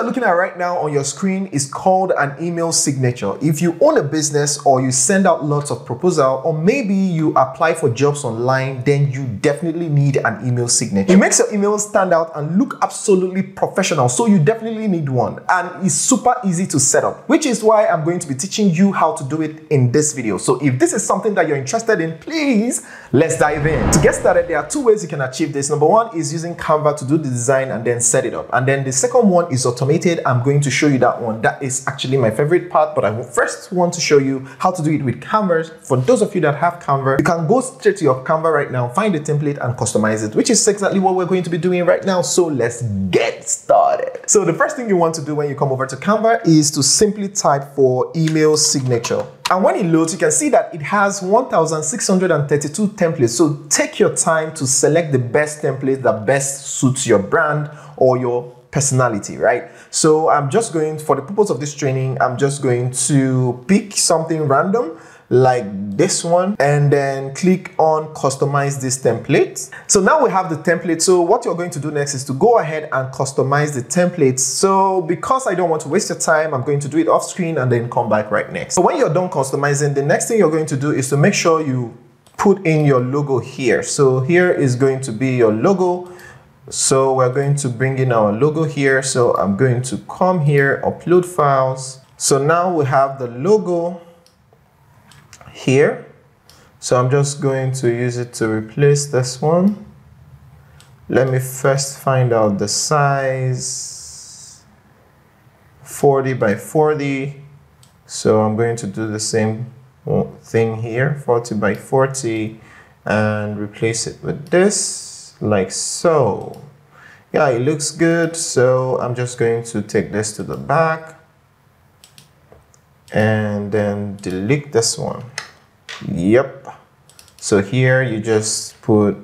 you're looking at right now on your screen is called an email signature. If you own a business or you send out lots of proposals, or maybe you apply for jobs online, then you definitely need an email signature. It makes your email stand out and look absolutely professional, so you definitely need one, and it's super easy to set up, which is why I'm going to be teaching you how to do it in this video. So if this is something that you're interested in, please, let's dive in. To get started, there are two ways you can achieve this. Number one is using Canva to do the design and then set it up. And then the second one is automated. I'm going to show you that one. That is actually my favorite part, but I will first want to show you how to do it with Canva. For those of you that have Canva, you can go straight to your Canva right now, find the template and customize it, which is exactly what we're going to be doing right now. So let's get started. So the first thing you want to do when you come over to Canva is to simply type for email signature. And when it loads, you can see that it has 1,632 templates. So take your time to select the best template that best suits your brand or your personality, right? So I'm just going, for the purpose of this training, I'm just going to pick something random like this one and then click on customize this template. So now we have the template. So what you're going to do next is to go ahead and customize the templates. So because I don't want to waste your time, I'm going to do it off screen and then come back right next. So when you're done customizing, the next thing you're going to do is to make sure you put in your logo here. So here is going to be your logo. So we're going to bring in our logo here. So I'm going to come here, upload files. So now we have the logo here. So I'm just going to use it to replace this one. Let me first find out the size, 40 by 40. So I'm going to do the same thing here, 40 by 40, and replace it with this, like so. Yeah, it looks good. So I'm just going to take this to the back and then delete this one. Yep. So here you just put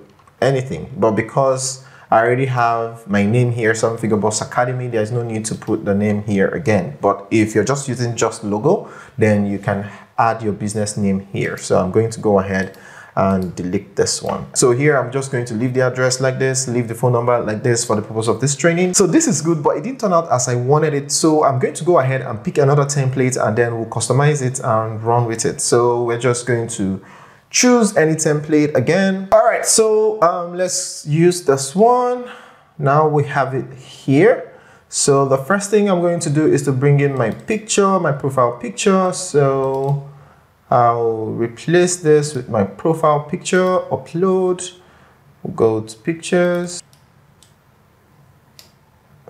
anything, but because I already have my name here, Seven Figure Boss Academy, there's no need to put the name here again. But if you're just using just logo, then you can add your business name here. So I'm going to go ahead and delete this one. So here I'm just going to leave the address like this, leave the phone number like this for the purpose of this training. So this is good, but it didn't turn out as I wanted it. So I'm going to go ahead and pick another template and then we'll customize it and run with it. So we're just going to choose any template again. All right, so let's use this one. Now we have it here. So the first thing I'm going to do is to bring in my picture, my profile picture. So I'll replace this with my profile picture, upload, we'll go to pictures.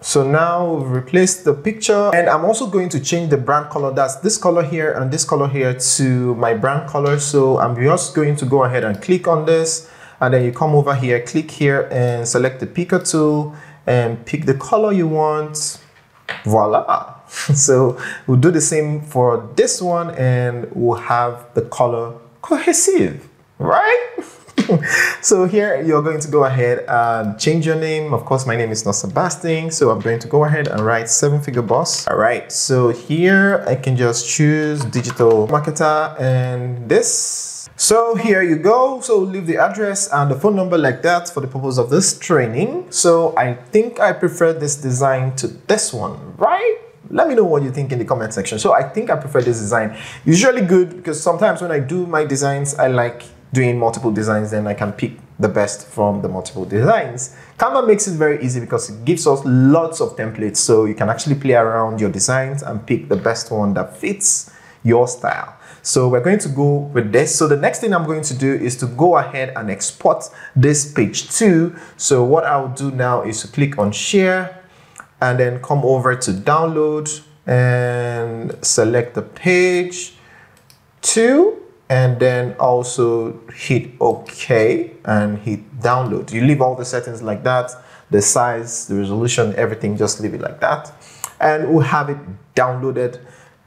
So now we've replaced the picture, and I'm also going to change the brand color. That's this color here and this color here to my brand color. So I'm just going to go ahead and click on this, and then you come over here, click here and select the picker tool and pick the color you want. Voila. So we'll do the same for this one and we'll have the color cohesive, right? So here you're going to go ahead and change your name. Of course, my name is not Sebastian, so I'm going to go ahead and write Seven Figure Boss. All right, so here I can just choose digital marketer and this. So here you go. So leave the address and the phone number like that for the purpose of this training. So I think I prefer this design to this one, right? Let me know what you think in the comment section. So I think I prefer this design. Usually good, because sometimes when I do my designs, I like doing multiple designs, then I can pick the best from the multiple designs. Canva makes it very easy because it gives us lots of templates. So you can actually play around your designs and pick the best one that fits your style. So we're going to go with this. So the next thing I'm going to do is to go ahead and export this page too. So what I'll do now is to click on share and then come over to download and select the page too, and then also hit OK and hit download. You leave all the settings like that, the size, the resolution, everything, just leave it like that. And we'll have it downloaded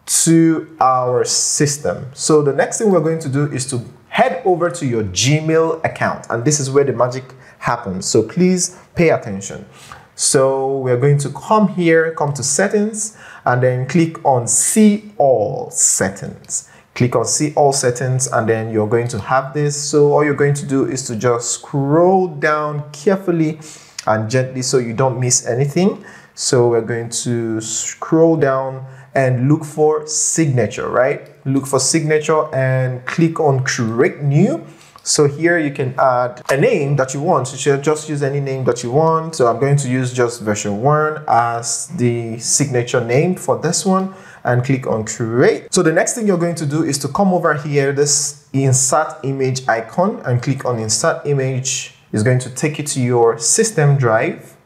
to our system. So the next thing we're going to do is to head over to your Gmail account, and this is where the magic happens. So please pay attention. So we're going to come here, come to settings, and then click on see all settings. Click on see all settings, and then you're going to have this. So all you're going to do is to just scroll down carefully and gently so you don't miss anything. So we're going to scroll down and look for signature, right? Look for signature and click on create new. So here you can add a name that you want. You should just use any name that you want. So I'm going to use just version 1 as the signature name for this one and click on create. So the next thing you're going to do is to come over here, this insert image icon, and click on insert image. It's going to take you to your system drive.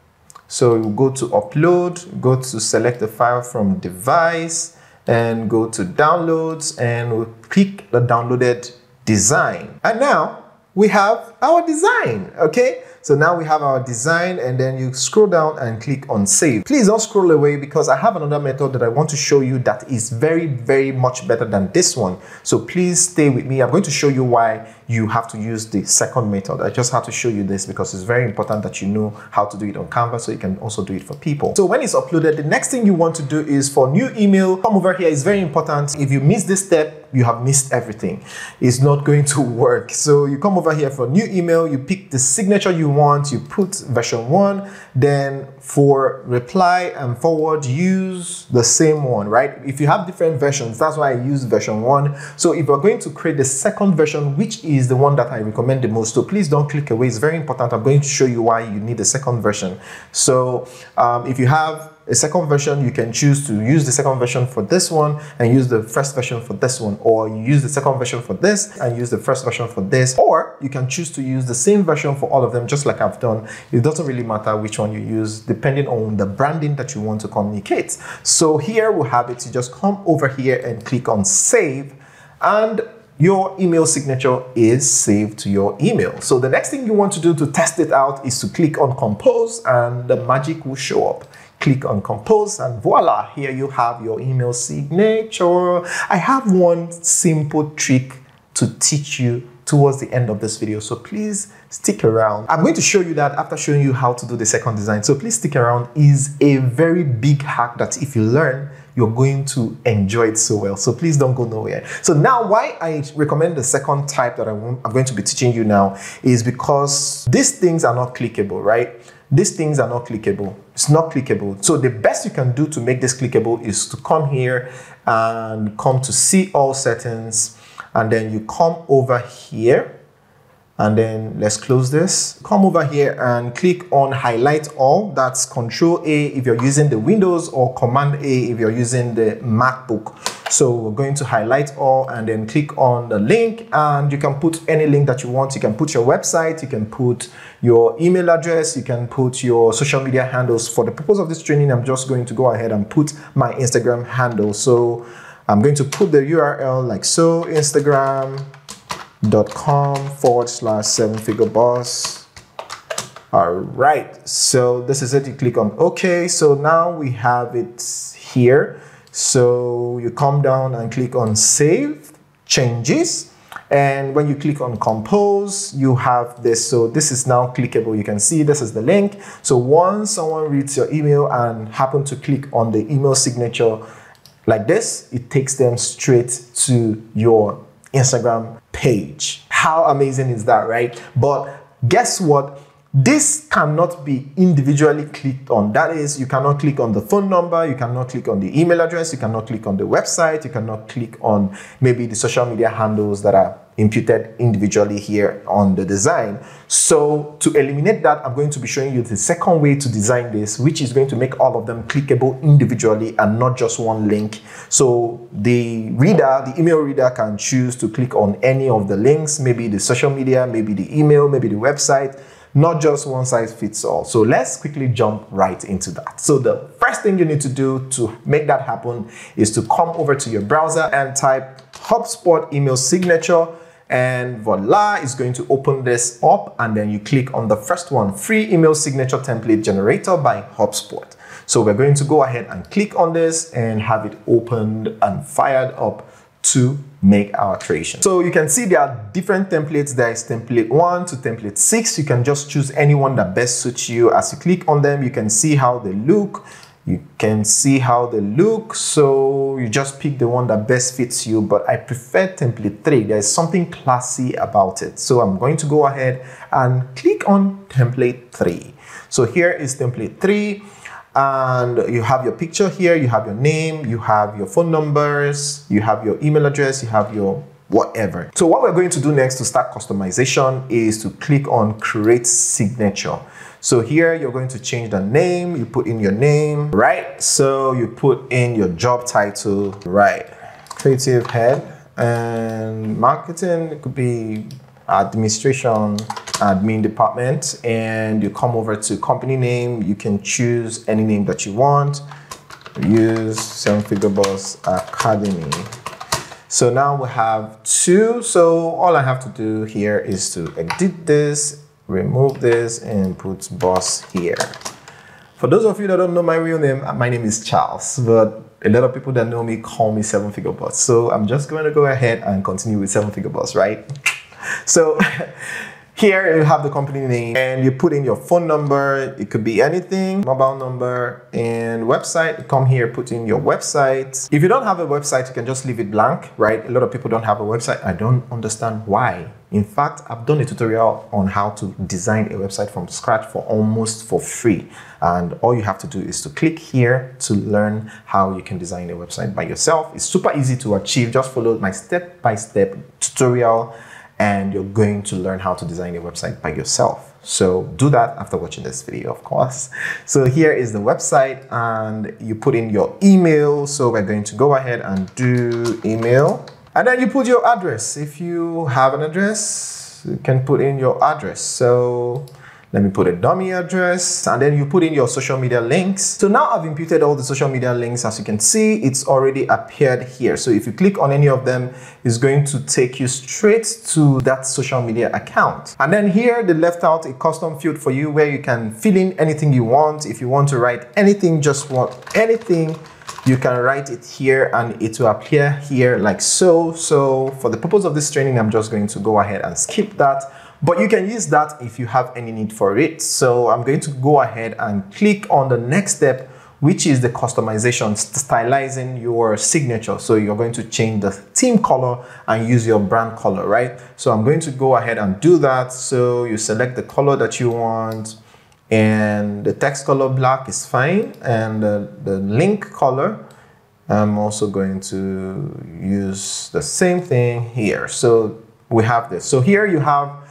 So you go to upload, go to select the file from device and go to downloads, and we'll click the downloaded design. And now we have our design, okay? So now we have our design, and then you scroll down and click on save. Please don't scroll away, because I have another method that I want to show you that is very, very much better than this one. So please stay with me. I'm going to show you why you have to use the second method. I just have to show you this because it's very important that you know how to do it on Canva so you can also do it for people. So when it's uploaded, the next thing you want to do is for new email, come over here. It's very important. If you miss this step, you have missed everything. It's not going to work. So you come over here for new email, you pick the signature you want, you put version 1, then for reply and forward, use the same one, right? If you have different versions, that's why I use version 1. So if we're going to create the second version, which is the one that I recommend the most, so please don't click away. It's very important. I'm going to show you why you need the second version. So if you have a second version, you can choose to use the second version for this one and use the first version for this one, or you use the second version for this and use the first version for this, or you can choose to use the same version for all of them, just like I've done. It doesn't really matter which one you use, depending on the branding that you want to communicate. So here we'll have it. You just come over here and click on save, and your email signature is saved to your email. So the next thing you want to do to test it out is to click on compose, and the magic will show up. Click on compose, and voila, here you have your email signature. I have one simple trick to teach you towards the end of this video, so please stick around. I'm going to show you that after showing you how to do the second design, so please stick around. Is a very big hack that if you learn, you're going to enjoy it so well. So please don't go nowhere. So now why I recommend the second type that I'm going to be teaching you now is because these things are not clickable, right? These things are not clickable. It's not clickable. So the best you can do to make this clickable is to come here and come to see all settings, and then you come over here, and then let's close this. Come over here and click on highlight all. That's Control A if you're using the Windows, or Command A if you're using the MacBook. So we're going to highlight all and then click on the link, and you can put any link that you want. You can put your website, you can put your email address, you can put your social media handles. For the purpose of this training, I'm just going to go ahead and put my Instagram handle. So I'm going to put the URL like so, instagram.com/7figureboss. All right, so this is it. You click on OK. So now we have it here. So you come down and click on save changes, and when you click on compose, you have this. So this is now clickable. You can see this is the link. So once someone reads your email and happen to click on the email signature like this, it takes them straight to your Instagram page. How amazing is that, right? But guess what? This cannot be individually clicked on. That is, you cannot click on the phone number, you cannot click on the email address, you cannot click on the website, you cannot click on maybe the social media handles that are imputed individually here on the design. So to eliminate that, I'm going to be showing you the second way to design this, which is going to make all of them clickable individually and not just one link. So the reader, the email reader, can choose to click on any of the links, maybe the social media, maybe the email, maybe the website. Not just one size fits all. So let's quickly jump right into that. So the first thing you need to do to make that happen is to come over to your browser and type HubSpot email signature, and voila, it's going to open this up, and then you click on the first one, free email signature template generator by HubSpot. So we're going to go ahead and click on this and have it opened and fired up to make our creation. So you can see there are different templates. There is template 1 to template 6. You can just choose any one that best suits you. As you click on them, you can see how they look. So you just pick the one that best fits you, but I prefer template 3. There's something classy about it. So I'm going to go ahead and click on template 3. So here is template 3. And you have your picture here, you have your name, you have your phone numbers, you have your email address, you have your whatever. So what we're going to do next to start customization is to click on create signature. So here you're going to change the name, you put in your name, right? So you put in your job title, right? Creative head and marketing, it could be administration, admin department, and you come over to company name. You can choose any name that you want. Use 7 Figure Boss Academy. So now we have 2. So all I have to do here is to edit this, remove this, and put boss here. For those of you that don't know my real name, my name is Charles, but a lot of people that know me call me 7 Figure Boss. So I'm just going to go ahead and continue with 7 Figure Boss, right? So here you have the company name and you put in your phone number. It could be anything, mobile number, and website. You come here, put in your website. If you don't have a website, you can just leave it blank, right? A lot of people don't have a website. I don't understand why. In fact, I've done a tutorial on how to design a website from scratch for almost for free. And all you have to do is to click here to learn how you can design a website by yourself. It's super easy to achieve. Just follow my step-by-step tutorial and you're going to learn how to design a website by yourself. So do that after watching this video, of course. So here is the website and you put in your email. So we're going to go ahead and do email. And then you put your address. If you have an address, you can put in your address. So let me put a dummy address, and then you put in your social media links. So now I've imputed all the social media links. As you can see, it's already appeared here. So if you click on any of them, it's going to take you straight to that social media account. And then here they left out a custom field for you where you can fill in anything you want. If you want to write anything, just want anything, you can write it here and it will appear here like so. So for the purpose of this training, I'm just going to go ahead and skip that. But you can use that if you have any need for it. So I'm going to go ahead and click on the next step, which is the customization, stylizing your signature. So you're going to change the theme color and use your brand color, right? So I'm going to go ahead and do that. So you select the color that you want, and the text color black is fine. And the link color, I'm also going to use the same thing here. So we have this. So here you have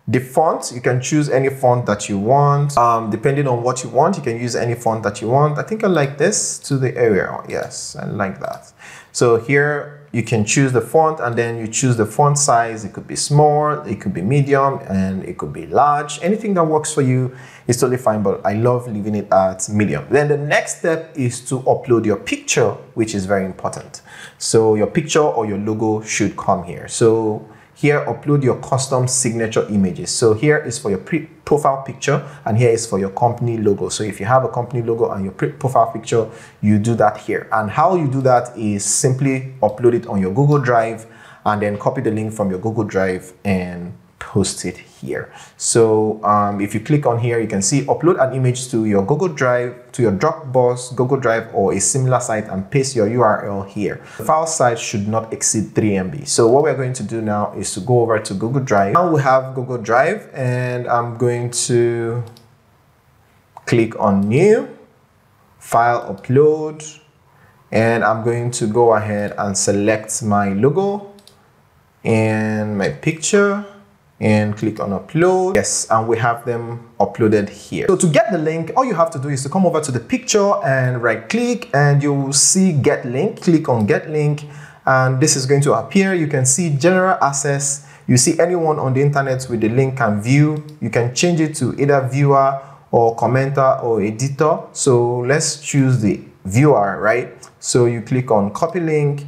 the font. You can choose any font that you want. Depending on what you want, you can use any font that you want. I think I like this to the area. Yes, I like that. So here you can choose the font and then you choose the font size. It could be small, it could be medium, and it could be large. Anything that works for you is totally fine, but I love leaving it at medium. Then the next step is to upload your picture, which is very important. So your picture or your logo should come here. So here, upload your custom signature images. So here is for your profile picture and here is for your company logo. So if you have a company logo and your profile picture, you do that here. And how you do that is simply upload it on your Google Drive and then copy the link from your Google Drive and post it here. So if you click on here, you can see upload an image to your Google Drive, to your Dropbox, Google Drive, or a similar site and paste your URL here. The file size should not exceed 3 MB. So what we're going to do now is to go over to Google Drive. Now we have Google Drive and I'm going to click on new, file upload, and I'm going to go ahead and select my logo and my picture and click on upload. Yes, and we have them uploaded here. So to get the link, all you have to do is to come over to the picture and right click and you will see get link. Click on get link and this is going to appear. You can see general access. You see anyone on the internet with the link can view. You can change it to either viewer or commenter or editor. So let's choose the viewer, right? So you click on copy link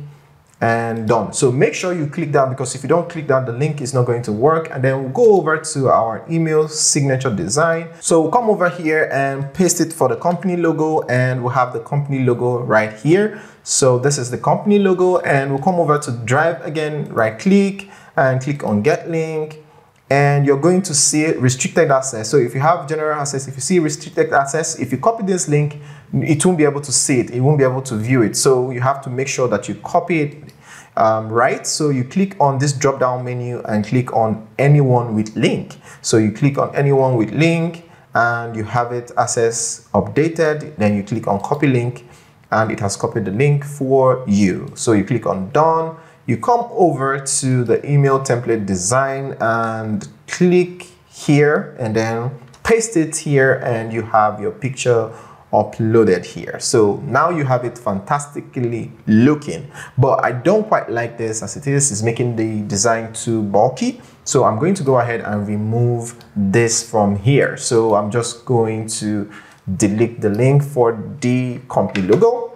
and done. So make sure you click that, because if you don't click that, the link is not going to work. And then we'll go over to our email signature design. So we'll come over here and paste it for the company logo, and we'll have the company logo right here. So this is the company logo, and we'll come over to Drive again, right click and click on get link. And you're going to see restricted access. So if you have general access, if you see restricted access, if you copy this link, it won't be able to see it. It won't be able to view it. So you have to make sure that you copy it right. So you click on this drop down menu and click on anyone with link. So you click on anyone with link and you have it access updated, then you click on copy link and it has copied the link for you. So you click on done, you come over to the email template design and click here and then paste it here, and you have your picture uploaded here. So now you have it fantastically looking, but I don't quite like this as it is. It's making the design too bulky. So I'm going to go ahead and remove this from here. So I'm just going to delete the link for the company logo,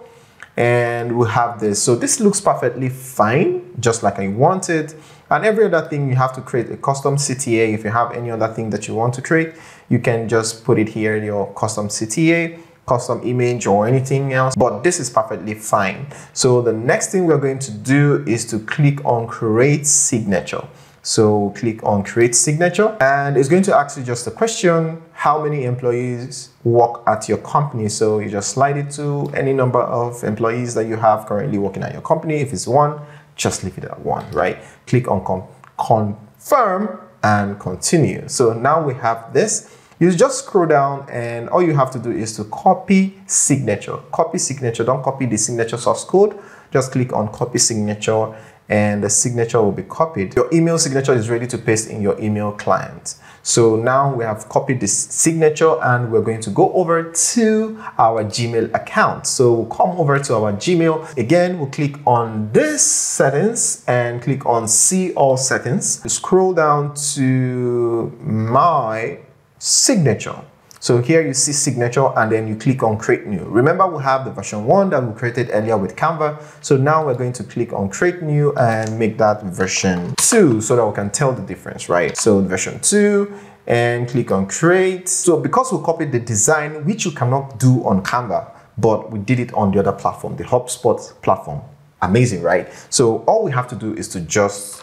and we have this. So this looks perfectly fine, just like I want it. And every other thing, you have to create a custom CTA. If you have any other thing that you want to create, you can just put it here, your custom CTA, custom image, or anything else, but this is perfectly fine. So the next thing we're going to do is to click on create signature. So click on create signature, and it's going to ask you just a question: how many employees work at your company? So you just slide it to any number of employees that you have currently working at your company. If it's 1, just leave it at 1, right? Click on confirm and continue. So now we have this. You just scroll down, and all you have to do is to copy signature. Copy signature. Don't copy the signature source code. Just click on copy signature, and the signature will be copied. Your email signature is ready to paste in your email client. So now we have copied this signature, and we're going to go over to our Gmail account. So we'll come over to our Gmail. Again, we'll click on this settings and click on see all settings. Scroll down to my signature. So here you see signature, and then you click on create new. Remember, we have the version 1 that we created earlier with Canva. So now we're going to click on create new and make that version 2 so that we can tell the difference, right? So version 2, and click on create. So because we copied the design, which you cannot do on Canva, but we did it on the other platform, the HubSpot platform. Amazing, right? So all we have to do is to just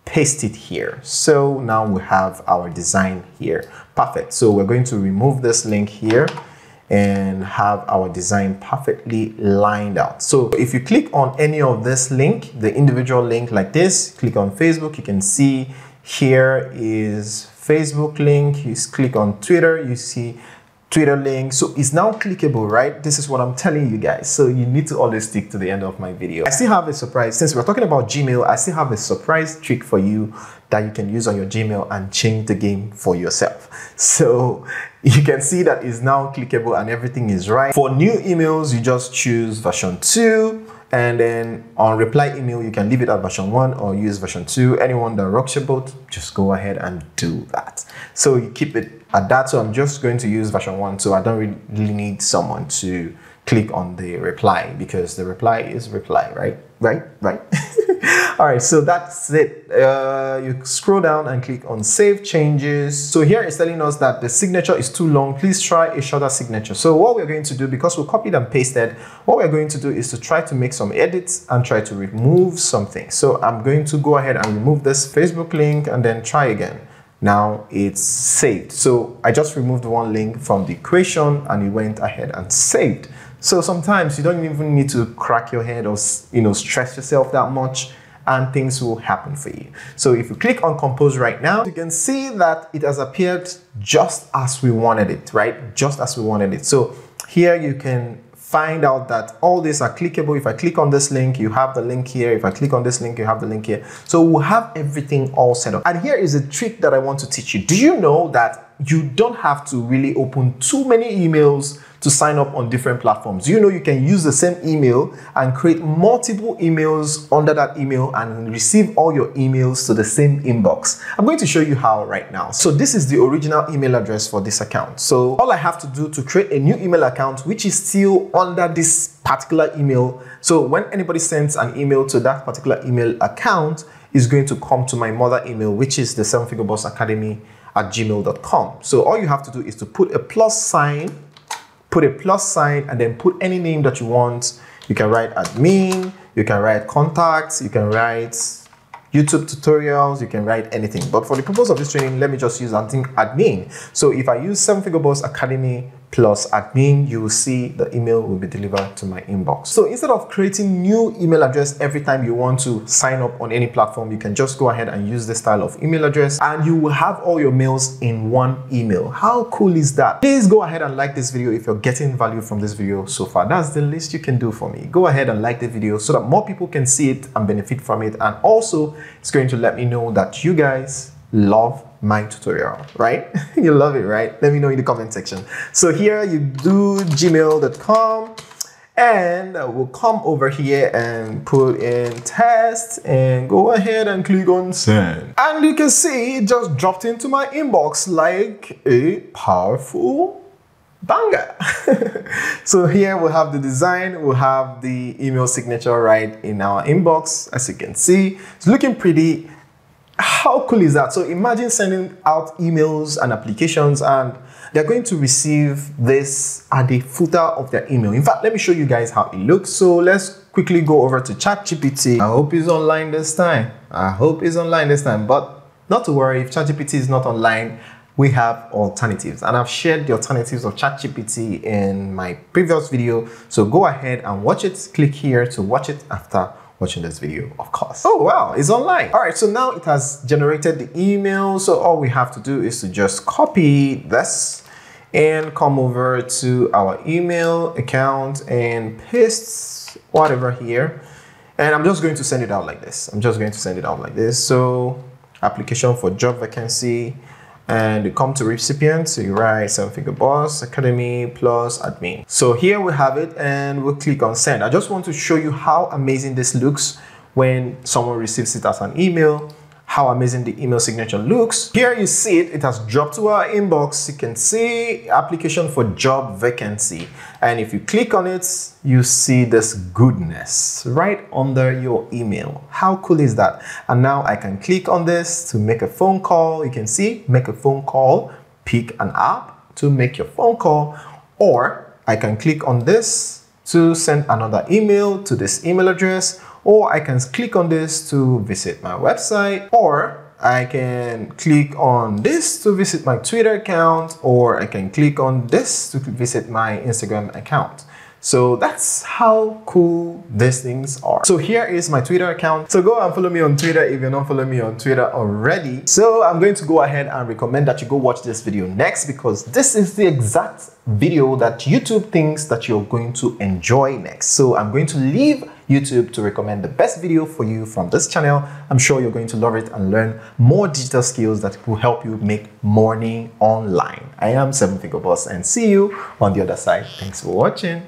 paste it here. So now we have our design here. Perfect. So we're going to remove this link here and have our design perfectly lined out. So if you click on any of this link, the individual link like this, click on Facebook, you can see here is Facebook link. You click on Twitter, you see Twitter link. So it's now clickable, right? This is what I'm telling you guys. So you need to always stick to the end of my video. I still have a surprise. Since we're talking about Gmail, I still have a surprise trick for you that you can use on your Gmail and change the game for yourself. So you can see that it's now clickable and everything is right. For new emails, you just choose version 2. And then on reply email, you can leave it at version 1 or use version 2. Anyone that rocks your boat, just go ahead and do that. So you keep it at that. So I'm just going to use version 1. So I don't really need someone to click on the reply, because the reply is reply, right? Right. All right, so that's it. You scroll down and click on save changes. So here it's telling us that the signature is too long. Please try a shorter signature. So what we're going to do, because we copied and pasted, what we're going to do is to try to make some edits and try to remove something. So I'm going to go ahead and remove this Facebook link and then try again. Now it's saved. So I just removed one link from the equation and it went ahead and saved. So sometimes you don't even need to crack your head or stress yourself that much, and things will happen for you. So if you click on compose right now, you can see that it has appeared just as we wanted it, right? Just as we wanted it. So here you can find out that all these are clickable. If I click on this link, you have the link here. If I click on this link, you have the link here. So we'll have everything all set up. And here is a trick that I want to teach you. Do you know that you don't have to really open too many emails to sign up on different platforms? You know, you can use the same email and create multiple emails under that email and receive all your emails to the same inbox. I'm going to show you how right now. So this is the original email address for this account. So all I have to do to create a new email account, which is still under this particular email. So when anybody sends an email to that particular email account, is going to come to my mother email, which is the 7figurebossacademy@gmail.com. So all you have to do is to put a plus sign, and then put any name that you want. You can write admin, you can write contacts, you can write YouTube tutorials, you can write anything. But for the purpose of this training, let me just use admin. So if I use 7figurebossacademy plus admin, you will see the email will be delivered to my inbox. So instead of creating new email address every time you want to sign up on any platform, you can just go ahead and use this style of email address and you will have all your mails in one email. How cool is that? Please go ahead and like this video if you're getting value from this video so far. That's the least you can do for me. Go ahead and like the video so that more people can see it and benefit from it. And also it's going to let me know that you guys love my tutorial, right? You love it, right? Let me know in the comment section. So here you do gmail.com and we'll come over here and put in test and go ahead and click on send. And you can see it just dropped into my inbox like a powerful banger. So here we'll have the design, we'll have the email signature right in our inbox. As you can see, it's looking pretty. How cool is that? So imagine sending out emails and applications and they're going to receive this at the footer of their email. In fact, let me show you guys how it looks. So let's quickly go over to ChatGPT. I hope it's online this time. But not to worry, if ChatGPT is not online, we have alternatives. And I've shared the alternatives of ChatGPT in my previous video. So go ahead and watch it. Click here to watch it after watching this video, of course. Oh wow, it's online. All right, so now it has generated the email. So all we have to do is to just copy this and come over to our email account and paste whatever here. And I'm just going to send it out like this. So application for job vacancy, and you come to recipient, so you write 7-Figure Boss Academy plus admin. So here we have it and we'll click on send. I just want to show you how amazing this looks when someone receives it as an email, how amazing the email signature looks. Here you see it has dropped to our inbox. You can see application for job vacancy. And if you click on it, you see this goodness right under your email. How cool is that? And now I can click on this to make a phone call. You can see, make a phone call, pick an app to make your phone call, or I can click on this to send another email to this email address, or I can click on this to visit my website, or I can click on this to visit my Twitter account, or I can click on this to visit my Instagram account. So that's how cool these things are. So here is my Twitter account. So go and follow me on Twitter if you're not following me on Twitter already. So I'm going to go ahead and recommend that you go watch this video next, because this is the exact video that YouTube thinks that you're going to enjoy next. So I'm going to leave YouTube to recommend the best video for you from this channel. I'm sure you're going to love it and learn more digital skills that will help you make money online. I am 7-Figure Boss and see you on the other side. Thanks for watching.